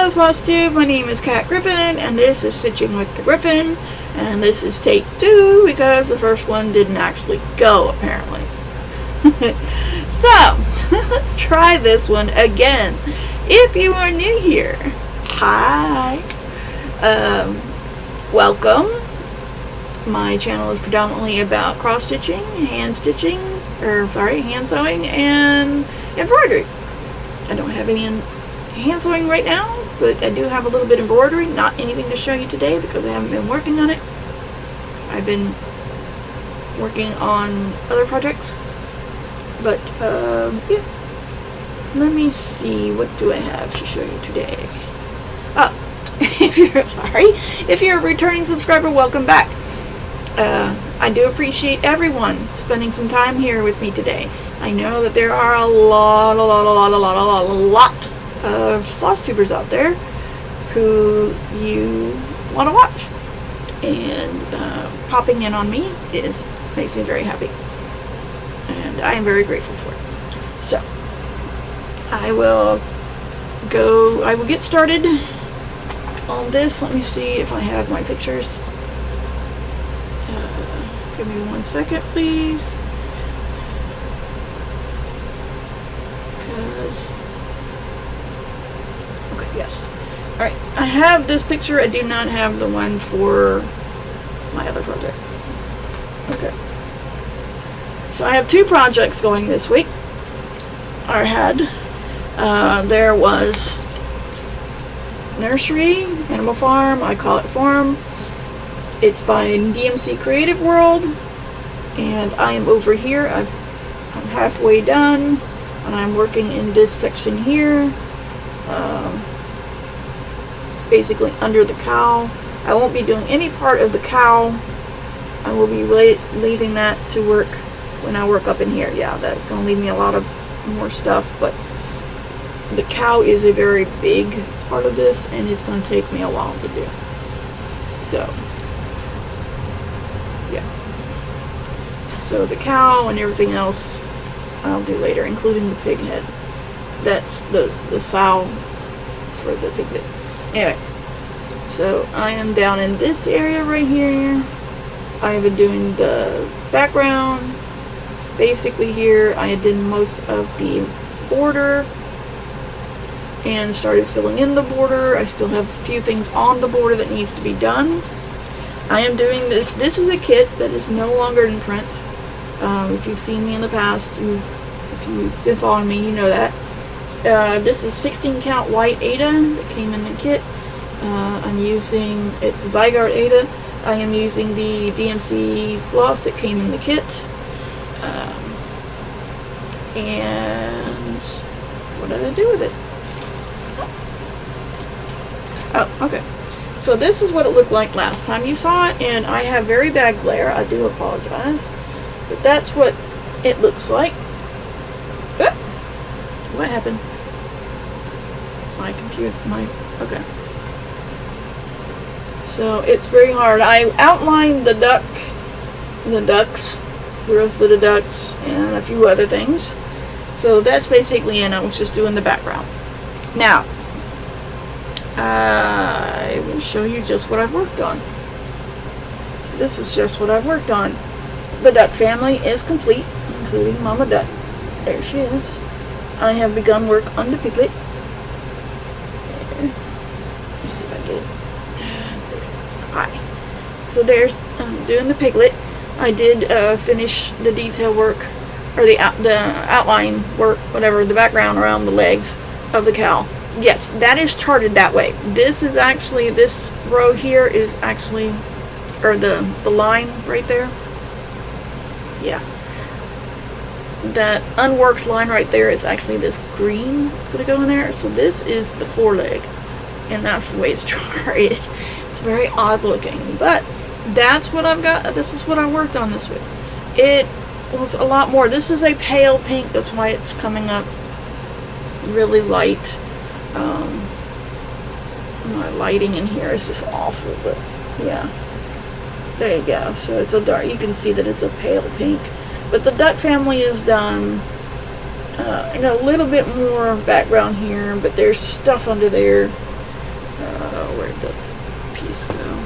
Hello Flosstube, my name is Griffin, and this is Stitching with the Griffin, and this is take 2 because the first one didn't actually go, apparently. So, let's try this one again. If you are new here, hi, welcome. My channel is predominantly about cross-stitching, hand sewing, and embroidery. I don't have any hand sewing right now, but I do have a little bit of embroidery. Not anything to show you today because I haven't been working on it. I've been working on other projects, but yeah. Let me see, what do I have to show you today? Oh, if you're a returning subscriber, welcome back. I do appreciate everyone spending some time here with me today. I know that there are a lot of Flosstubers out there who you want to watch, and popping in on me makes me very happy, and I am very grateful for it. So I will get started on this. Let me see if I have my pictures. Give me 1 second, please. Okay, yes. Alright, I have this picture. I do not have the one for my other project. Okay. So I have 2 projects going this week. There was Nursery, Animal Farm, I call it Farm. It's by DMC Creative World, and I am over here. I'm halfway done, and I'm working in this section here, basically under the cowl. I won't be doing any part of the cowl. I will be leaving that to work when I work up in here. Yeah, that's going to leave me a lot of more stuff, but the cowl is a very big part of this, and it's going to take me a while to do. So yeah. So the cow and everything else I'll do later, including the pig head. That's the sow for the piglet. Anyway, so I am down in this area right here. I have been doing the background. Basically here I did most of the border and started filling in the border. I still have a few things on the border that needs to be done. I am doing this. This is a kit that is no longer in print. If you've seen me in the past, if you've been following me, you know that. This is 16 count white Aida that came in the kit. It's Zygarde Aida. I am using the DMC floss that came in the kit. And what did I do with it? Oh, okay. So this is what it looked like last time you saw it, and I have very bad glare. I do apologize. But that's what it looks like. Oh, what happened? My computer, okay. So it's very hard. I outlined the rest of the ducks, and a few other things. So that's basically it. I was just doing the background. Now, I will show you just what I've worked on. So this is just what I've worked on. The duck family is complete, including Mama Duck. There she is. I have begun work on the piglet. There. Let me see if I get it. Hi. So there's doing the piglet. I did finish the detail work, or the outline work, whatever, the background around the legs of the cow. Yes, that is charted that way. This is actually, this row here is actually, or the line right there. Yeah. That unworked line right there is actually this green that's going to go in there. So this is the foreleg, and that's the way it's charted. It's very odd looking, but that's what I've got. This is what I worked on this week. It was a lot more. This is a pale pink, that's why it's coming up really light. My lighting in here is just awful, but yeah, there you go. So it's a dark, you can see that it's a pale pink, but the duck family is done. I got a little bit more background here, but there's stuff under there Where'd the piece go?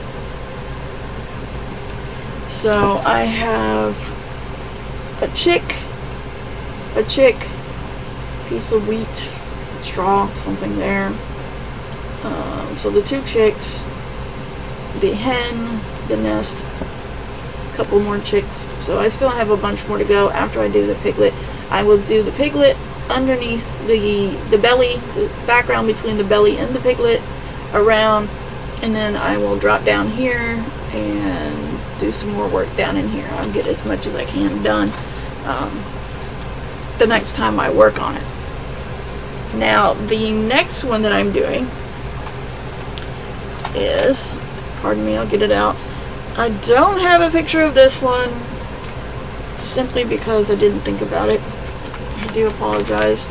So I have a chick, piece of wheat, straw, something there. So the 2 chicks, the hen, the nest, a couple more chicks. So I still have a bunch more to go after I do the piglet. I will do the piglet underneath the belly, the background between the belly and the piglet, around, and then I will drop down here and do some more work down in here. I'll get as much as I can done the next time I work on it. Now the next one that I'm doing is, pardon me, I'll get it out. I don't have a picture of this one simply because I didn't think about it. I do apologize.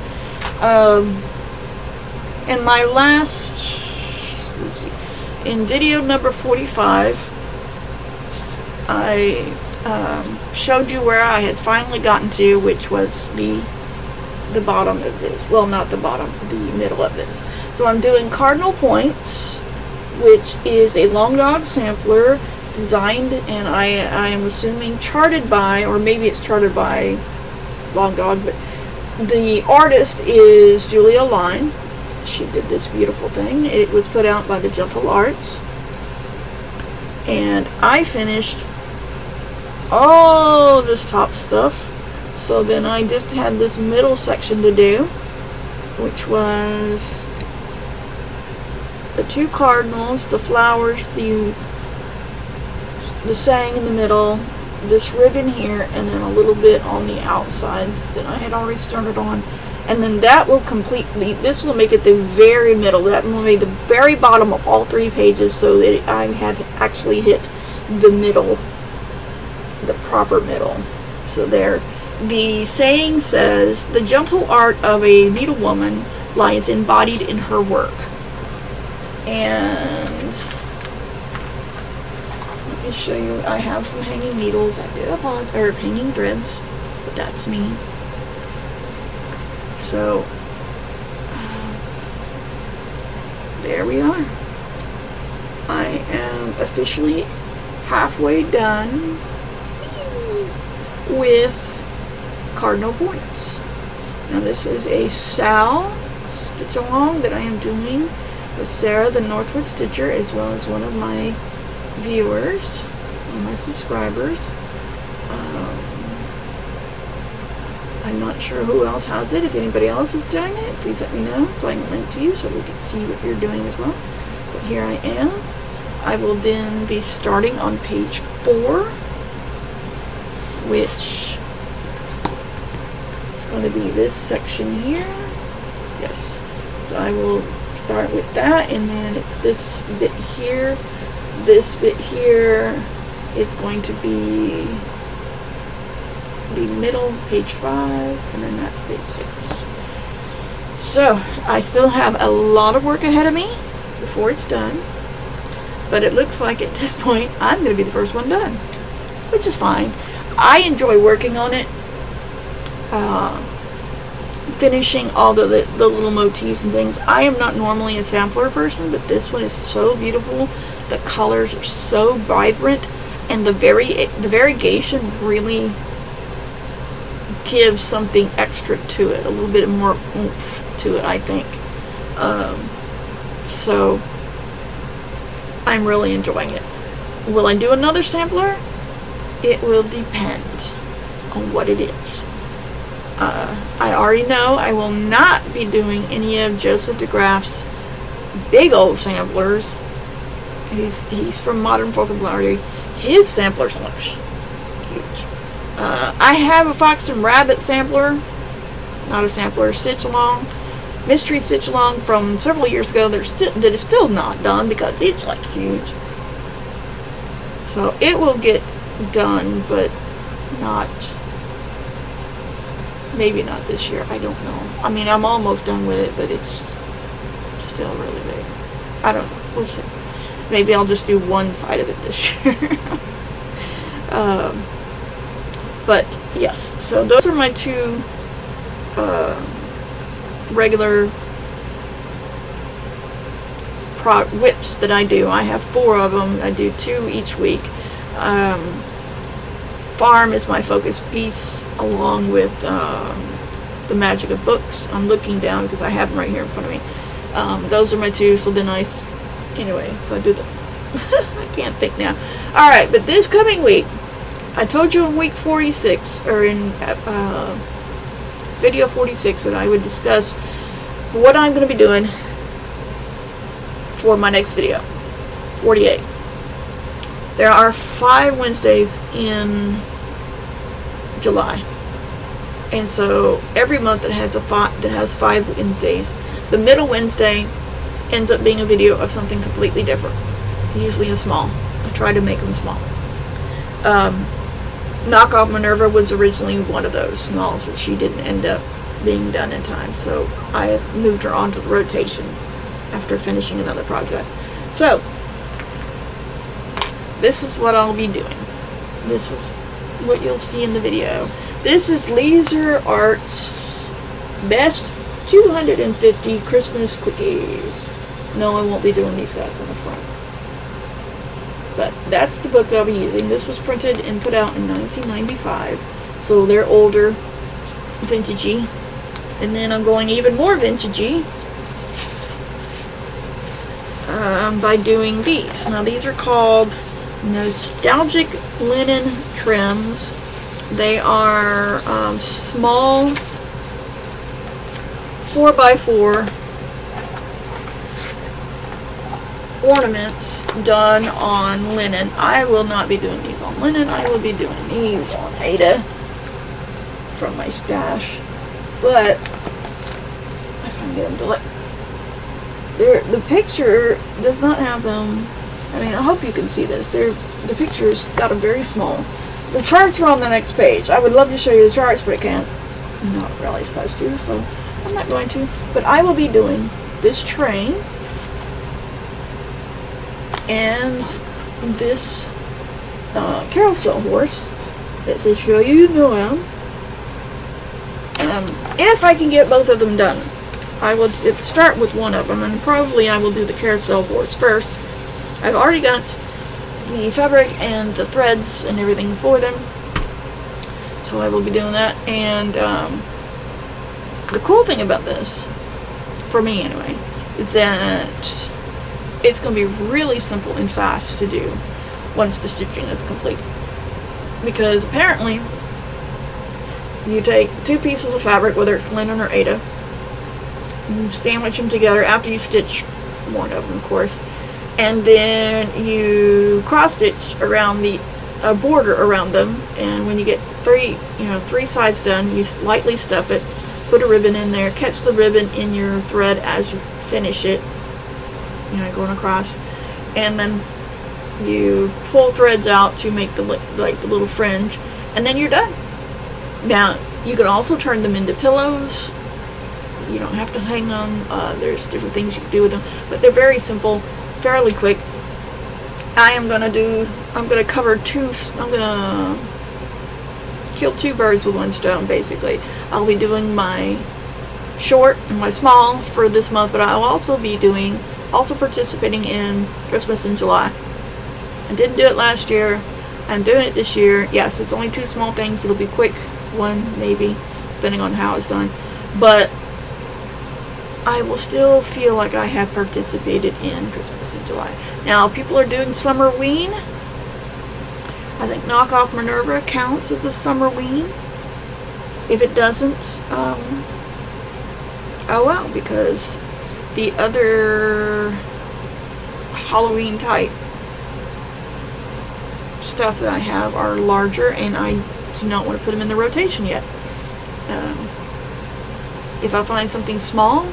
In my last, let's see, in video number 45, I showed you where I had finally gotten to, which was the bottom of this. Well, not the bottom, the middle of this. So I'm doing Cardinal Points, which is a long dog sampler designed, and I am assuming charted by, or maybe it's charted by Long Dog, but the artist is Julia Line. She did this beautiful thing. It was put out by the Gentle Arts, and I finished all this top stuff. So then I just had this middle section to do, which was the 2 cardinals, the flowers, the saying in the middle, this ribbon here, and then a little bit on the outsides that I had already started on. And then that will this will make it the very middle. That will make the very bottom of all 3 pages, so that I have actually hit the middle, the proper middle. So there. The saying says, the gentle art of a needlewoman lies embodied in her work. And let me show you, I have some hanging needles. I do have or hanging threads, but that's me. So there we are. I am officially halfway done with Cardinal Points. Now this is a Sal stitch along that I am doing with Sarah the Northwood Stitcher, as well as one of my viewers, one of my subscribers. I'm not sure who else has it. If anybody else is doing it, please let me know so I can link to you so we can see what you're doing as well. But here I am. I will then be starting on page 4, which is going to be this section here. Yes. So I will start with that, and then it's this bit here. This bit here, it's going to be the middle, page 5, and then that's page 6. So I still have a lot of work ahead of me before it's done, but it looks like at this point I'm going to be the first one done, which is fine. I enjoy working on it, finishing all the little motifs and things. I am not normally a sampler person, but this one is so beautiful. The colors are so vibrant, and the variegation really gives something extra to it, a little bit more oomph to it, I think. So I'm really enjoying it. Will I do another sampler? It will depend on what it is. I already know I will not be doing any of Joseph DeGraff's big old samplers. He's from Modern Folk and Flowery. His samplers look huge. I have a Fox and Rabbit sampler, not a sampler, stitch along, mystery stitch along from several years ago that is still not done because it's like huge. So it will get done, but maybe not this year. I don't know. I mean, I'm almost done with it, but it's still really big. I don't know. We'll see. Maybe I'll just do one side of it this year. But yes, so those are my 2 regular whips that I do. I have 4 of them. I do 2 each week. Farm is my focus piece, along with the magic of books. I'm looking down because I have them right here in front of me. Those are my 2. So then anyway, so I do the I can't think now. Alright, but this coming week, I told you in week 46, or in video 46, that I would discuss what I'm going to be doing for my next video. 48. There are 5 Wednesdays in July. And so every month that has 5 Wednesdays, the middle Wednesday ends up being a video of something completely different. Usually a small. I try to make them small. Knockoff Minerva was originally one of those smalls, but she didn't end up being done in time. So I have moved her onto the rotation after finishing another project. So this is what I'll be doing. This is what you'll see in the video. This is Laser Art's best 250 Christmas quickies. No, I won't be doing these guys on the front. But that's the book that I'll be using. This was printed and put out in 1995. So they're older, vintagey. And then I'm going even more vintagey by doing these. Now these are called Nostalgic Linen Trims. They are small 4x4 ornaments done on linen. I will not be doing these on linen. I will be doing these on Aida from my stash. But if I can get them to the picture does not have them. I mean, I hope you can see this. The picture's got them very small. The charts are on the next page. I would love to show you the charts, but I can't. I'm not really supposed to, so I'm not going to. But I will be doing this train and this carousel horse that says "Show You Noel." If I can get both of them done, I will start with one of them, and probably I will do the carousel horse first. I've already got the fabric and the threads and everything for them, so I will be doing that. And the cool thing about this, for me anyway, is that it's going to be really simple and fast to do once the stitching is complete. Because apparently, you take 2 pieces of fabric, whether it's linen or Aida, and sandwich them together after you stitch one of them, of course, and then you cross stitch around the border around them. And when you get 3 sides done, you lightly stuff it, put a ribbon in there, catch the ribbon in your thread as you finish it, going across, and then you pull threads out to make the little fringe, and then you're done. Now you can also turn them into pillows. You don't have to hang them. There's different things you can do with them, but they're very simple, fairly quick. I'm gonna kill 2 birds with one stone, basically. I'll be doing my short and my small for this month, but I'll also be participating in Christmas in July. I didn't do it last year. I'm doing it this year. Yes, it's only 2 small things. It'll be quick, 1 maybe, depending on how it's done. But I will still feel like I have participated in Christmas in July. Now, people are doing Summerween. I think Knockoff Minerva counts as a Summerween. If it doesn't, oh well, because the other Halloween type stuff that I have are larger, and I do not want to put them in the rotation yet. If I find something small,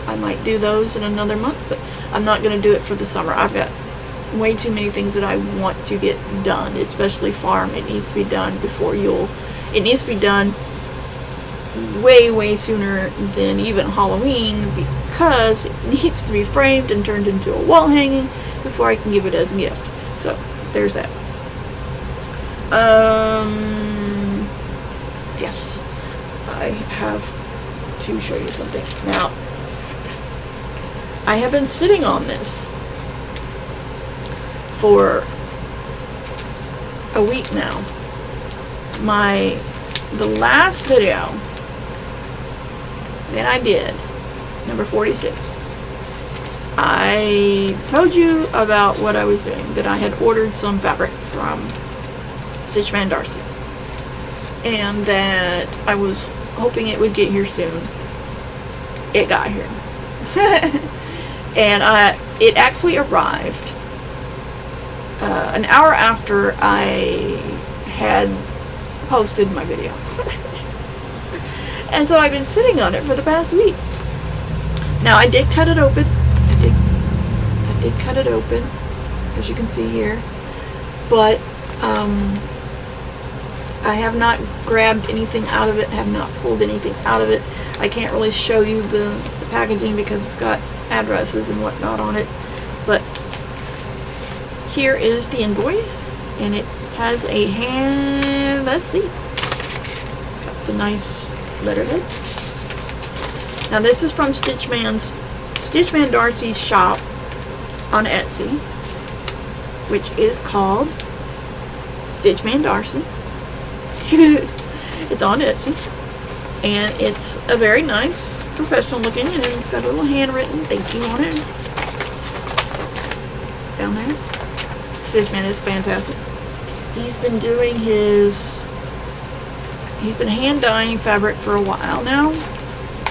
I might do those in another month, but I'm not going to do it for the summer. I've got way too many things that I want to get done, especially farm. It needs to be done it needs to be done way sooner than even Halloween, because it needs to be framed and turned into a wall hanging before I can give it as a gift. So there's that. Yes, I have to show you something. Now, I have been sitting on this for a week now. The last video that I did, number 46, I told you about what I was doing, that I had ordered some fabric from Stitchman Darcy, and that I was hoping it would get here soon. It got here. And it actually arrived an hour after I had posted my video. And so I've been sitting on it for the past week. Now I did cut it open. I did cut it open, as you can see here. But I have not grabbed anything out of it, have not pulled anything out of it. I can't really show you the packaging because it's got addresses and whatnot on it. But here is the invoice, and it has a hand, let's see, got the nice letterhead. Now this is from Stitchman Darcy's shop on Etsy, which is called Stitchman Darcy. It's on Etsy, and it's a very nice, professional looking, and it's got a little handwritten thank you on it down there. Stitchman is fantastic. He's been doing he's been hand dyeing fabric for a while now,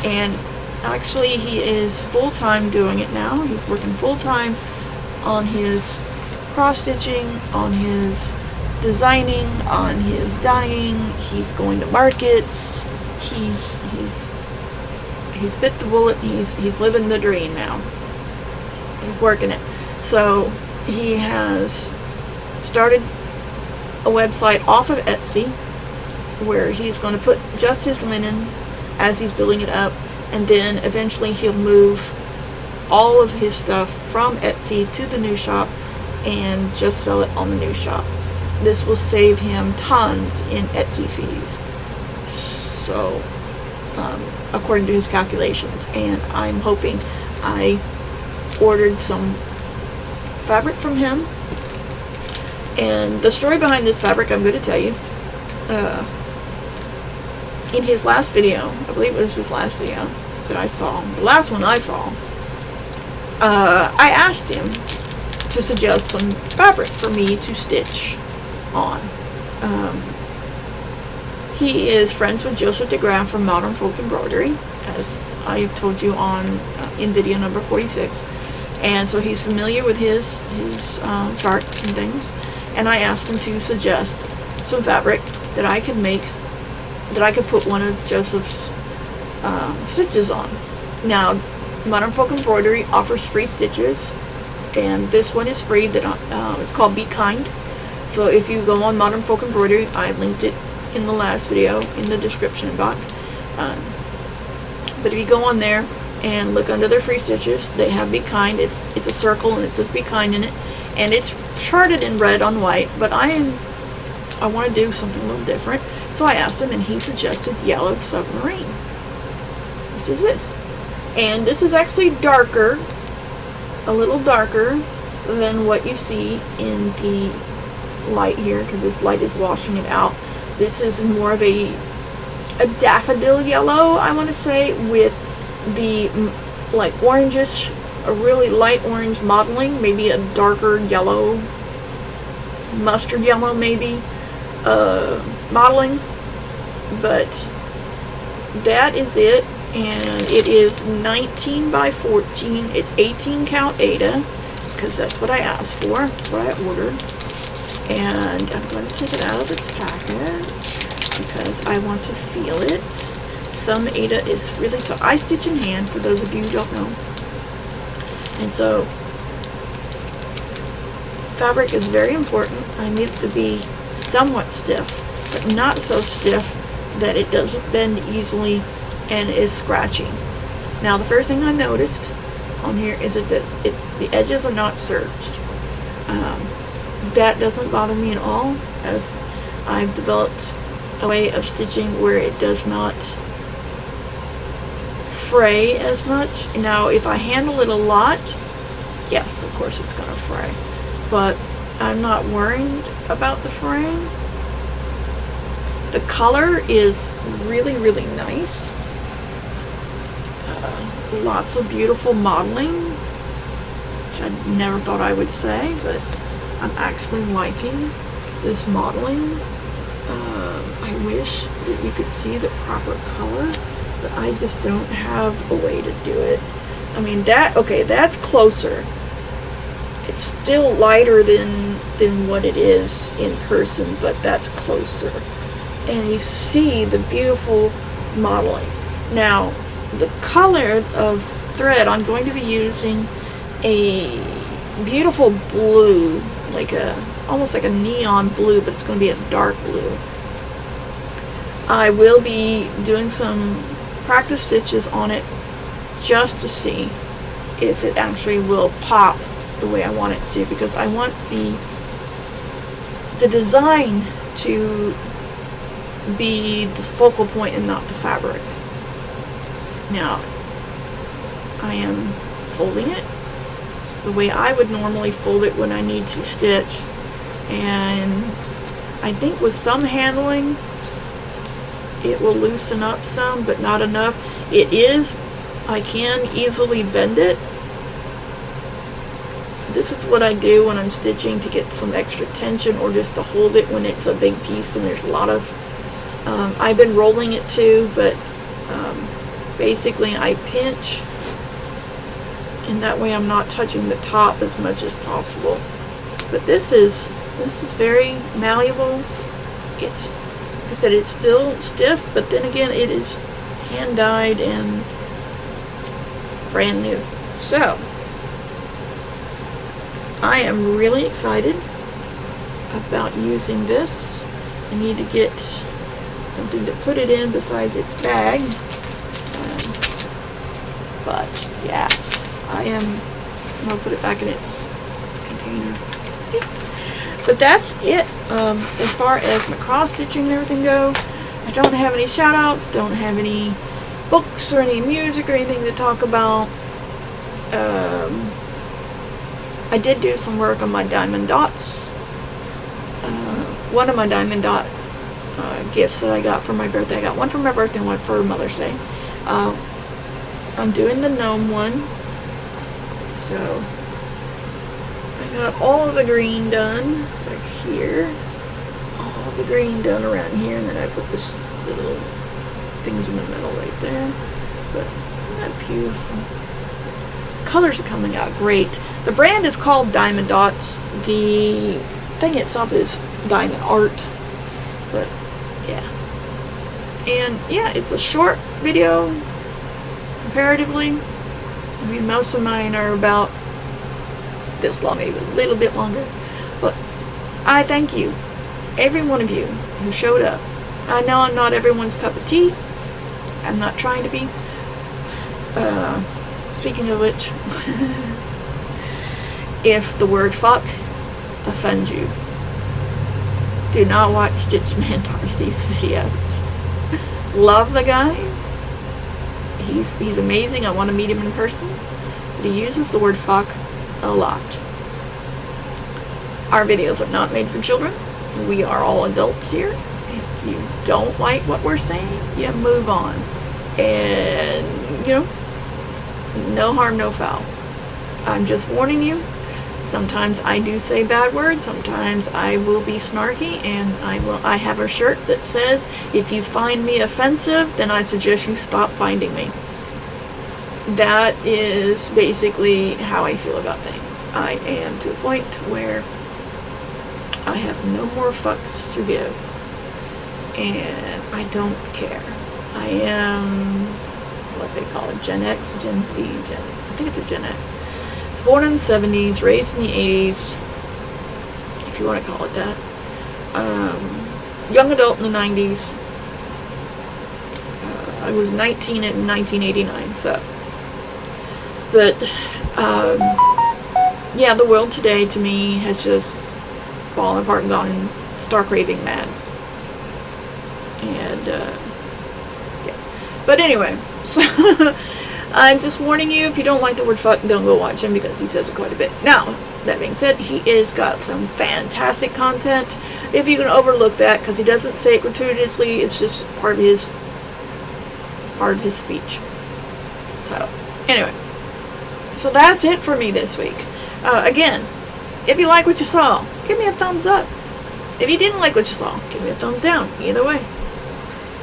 and actually he is full-time doing it now. He's working full-time on his cross-stitching, on his designing, on his dyeing. He's going to markets. He's bit the bullet. He's living the dream now. He's working it. So he has started a website off of Etsy where he's going to put just his linen as he's building it up, and then eventually he'll move all of his stuff from Etsy to the new shop and just sell it on the new shop. This will save him tons in Etsy fees, so according to his calculations. And I'm hoping, I ordered some fabric from him, and the story behind this fabric I'm going to tell you. In his last video, I believe it was his last video that I saw, the last one I saw, I asked him to suggest some fabric for me to stitch on. He is friends with Joseph DeGraff from Modern Folk Embroidery, as I told you on in video number 46, and so he's familiar with his charts and things. And I asked him to suggest some fabric that I could make, that I could put one of Joseph's stitches on. Now, Modern Folk Embroidery offers free stitches, and this one is free. That it's called Be Kind. So if you go on Modern Folk Embroidery, I linked it in the last video in the description box. But if you go on there and look under their free stitches, they have Be Kind. It's a circle and it says Be Kind in it, and it's charted in red on white. But I want to do something a little different, so I asked him, and he suggested Yellow Submarine, which is this. And this is actually darker, a little darker than what you see in the light here, because this light is washing it out. This is more of a daffodil yellow, I want to say, with the like orangish, a really light orange modeling, maybe a darker yellow, mustard yellow maybe, modeling. But that is it, and it is 19 by 14. It's 18 count Aida, because that's what I asked for, that's what I ordered. And I'm going to take it out of its package because I want to feel it. Some Aida is really soft. I stitch in hand, for those of you who don't know. And so fabric is very important. I need it to be somewhat stiff, but not so stiff that it doesn't bend easily and is scratchy. Now, the first thing I noticed on here is that the edges are not serged. That doesn't bother me at all, as I've developed a way of stitching where it does not fray as much. Now, if I handle it a lot, yes, of course it's going to fray. But I'm not worried about the frame. The color is really, really nice. Lots of beautiful modeling, which I never thought I would say, but I'm actually liking this modeling. I wish that you could see the proper color, but I just don't have a way to do it. I mean, that's closer. It's still lighter than what it is in person, but that's closer. And you see the beautiful modeling. Now, the color of thread, I'm going to be using a beautiful blue, almost like a neon blue, but it's going to be a dark blue. I will be doing some practice stitches on it just to see if it actually will pop the way I want it to, because I want the design to be the focal point and not the fabric. Now, I am folding it the way I would normally fold it when I need to stitch, and I think with some handling it will loosen up some, but not enough. I can easily bend it. This is what I do when I'm stitching to get some extra tension, or just to hold it when it's a big piece and there's a lot of I've been rolling it too, but basically I pinch, and that way I'm not touching the top as much as possible. But this is very malleable. It's, like I said, it's still stiff, but then again, it is hand dyed and brand new. So I am really excited about using this. I need to get something to put it in besides its bag. But yes, I'm going to put it back in its container. But that's it. As far as my cross stitching and everything go, I don't have any shout outs, don't have any books or any music or anything to talk about. I did do some work on my diamond dots. One of my diamond dot gifts that I got for my birthday. I got one for my birthday and one for Mother's Day. I'm doing the gnome one. So I got all of the green done right here. All of the green done around here, and then I put the little things in the middle right there. But isn't that beautiful? Colors are coming out great. The brand is called Diamond Dots. The thing itself is Diamond Art. But yeah. And yeah, it's a short video comparatively. I mean, most of mine are about this long, maybe a little bit longer. But I thank you, every one of you who showed up. I know I'm not everyone's cup of tea. I'm not trying to be. Speaking of which, if the word fuck offends you, do not watch Stitchman Darcy's videos. Love the guy. He's amazing. I want to meet him in person. But he uses the word fuck a lot. Our videos are not made for children. We are all adults here. If you don't like what we're saying, you move on. And, you know, no harm, no foul. I'm just warning you. Sometimes I do say bad words. Sometimes I will be snarky, and I have a shirt that says, if you find me offensive, then I suggest you stop finding me. That is basically how I feel about things. I am to the point where I have no more fucks to give, and I don't care. I am what they call it, Gen X, Gen Z, I think it's a Gen X. It's born in the 70s, raised in the 80s, if you want to call it that. Young adult in the 90s. I was 19 in 1989, so. But, yeah, the world today to me has just fallen apart and gone stark raving mad. And, yeah. But anyway, so I'm just warning you, if you don't like the word fuck, don't go watch him because he says it quite a bit. Now, that being said, he is got some fantastic content. If you can overlook that, because he doesn't say it gratuitously, it's just part of his speech. So, anyway. So that's it for me this week. Again, if you like what you saw, give me a thumbs up. If you didn't like what you saw, give me a thumbs down. Either way.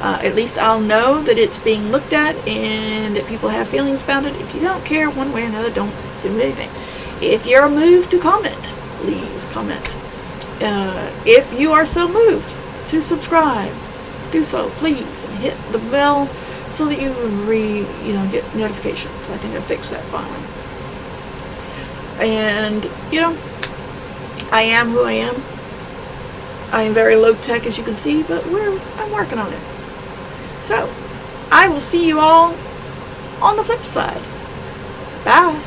At least I'll know that it's being looked at and that people have feelings about it. If you don't care one way or another, don't do anything. If you're moved to comment, please comment. If you are so moved to subscribe, do so, please, and hit the bell so that you get notifications. I think I fixed that finally. And I am who I am. I am very low tech, as you can see, but I'm working on it. So, I will see you all on the flip side. Bye.